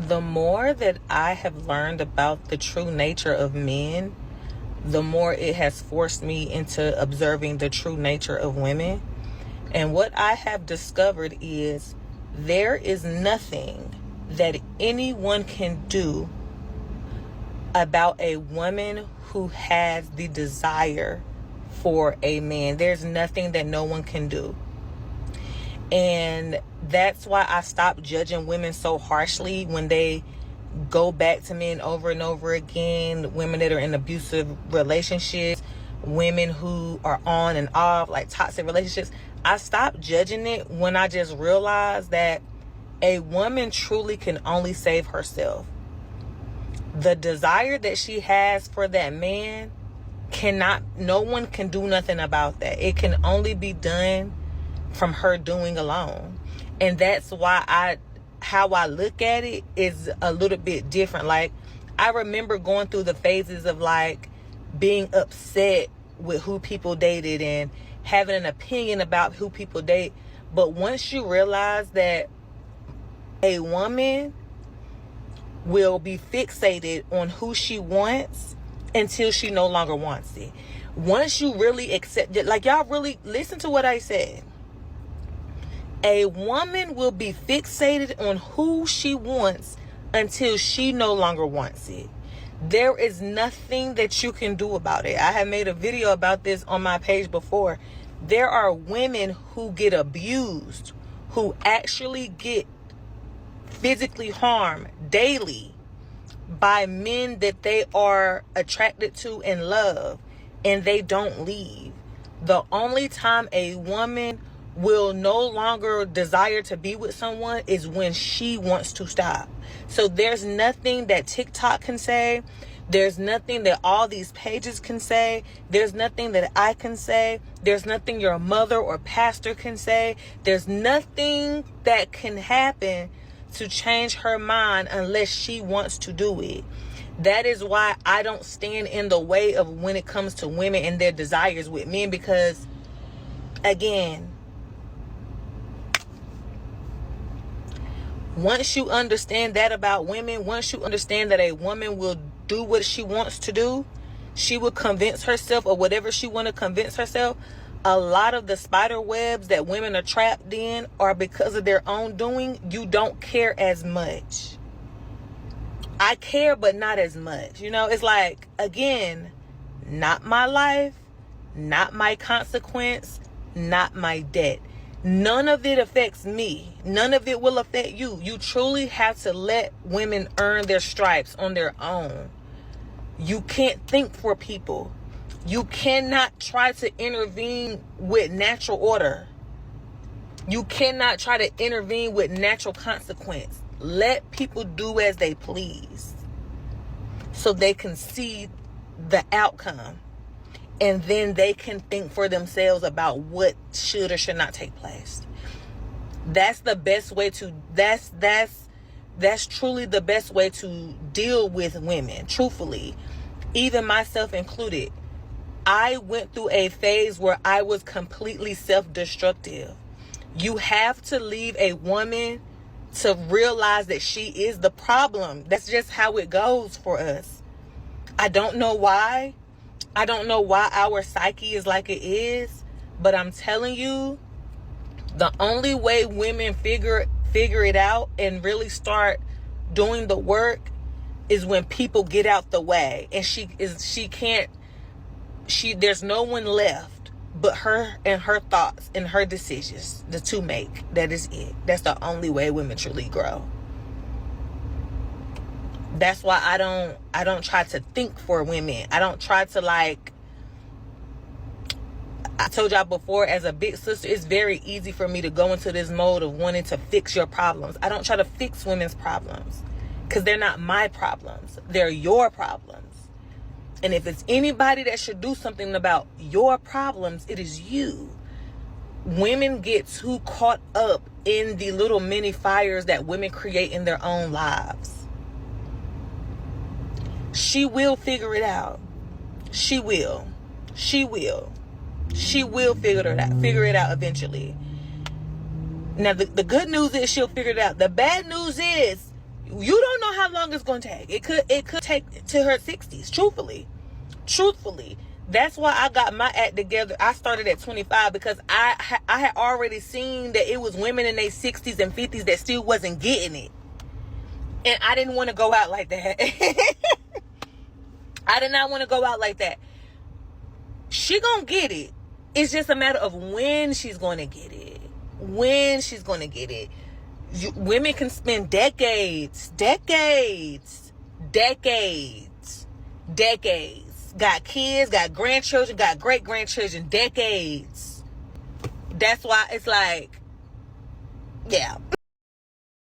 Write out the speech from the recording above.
The more that I have learned about the true nature of men, the more it has forced me into observing the true nature of women. And what I have discovered is there is nothing that anyone can do about a woman who has the desire for a man. There's nothing that no one can do. And that's why I stopped judging women so harshly when they go back to men over and over again. Women that are in abusive relationships, women who are on and off, like toxic relationships. I stopped judging it when I just realized that a woman truly can only save herself. The desire that she has for that man no one can do nothing about that. It can only be done from her doing alone. And that's why how I look at it is a little bit different. Like, I remember going through the phases of like being upset with who people dated and having an opinion about who people date. But once you realize that a woman will be fixated on who she wants until she no longer wants it. Once you really accept it, like, y'all really listen to what I said. A woman will be fixated on who she wants until she no longer wants it. There is nothing that you can do about it. I have made a video about this on my page before. There are women who get abused, who actually get physically harmed daily by men that they are attracted to and love, and they don't leave. The only time a woman will no longer desire to be with someone is when she wants to stop. So there's nothing that TikTok can say. There's nothing that all these pages can say. There's nothing that I can say. There's nothing your mother or pastor can say. There's nothing that can happen to change her mind unless she wants to do it. That is why I don't stand in the way of when it comes to women and their desires with men, because, again, once you understand that about women, once you understand that a woman will do what she wants to do, she will convince herself of whatever she want to convince herself. A lot of the spider webs that women are trapped in are because of their own doing. You don't care as much. I care, but not as much. You know, it's like, again, not my life, not my consequence, not my debt. None of it affects me. None of it will affect you. You truly have to let women earn their stripes on their own. You can't think for people. You cannot try to intervene with natural order. You cannot try to intervene with natural consequence. Let people do as they please so they can see the outcome. And then they can think for themselves about what should or should not take place. That's the best way to, that's truly the best way to deal with women, truthfully. Even myself included. I went through a phase where I was completely self-destructive. You have to leave a woman to realize that she is the problem. That's just how it goes for us. I don't know why. I don't know why our psyche is like it is, but I'm telling you, the only way women figure it out and really start doing the work is when people get out the way. And there's no one left but her and her thoughts and her decisions to make. That is it. That's the only way women truly grow. That's why I don't try to think for women. I don't try to, like, I told y'all before, as a big sister, it's very easy for me to go into this mode of wanting to fix your problems. I don't try to fix women's problems because they're not my problems. They're your problems. And if it's anybody that should do something about your problems, it is you. Women get too caught up in the little mini fires that women create in their own lives. She will figure it out. She will figure it out eventually. Now, the good news is she'll figure it out. The bad news is you don't how long it's going to take. It could take to her 60s, truthfully. That's why I got my act together. I started at 25 because I had already seen that it was women in their 60s and 50s that still wasn't getting it. And I didn't want to go out like that. I did not want to go out like that. She gonna get it. It's just a matter of when she's going to get it. Women can spend decades. Got kids, got grandchildren, got great-grandchildren, decades. That's why it's like, yeah.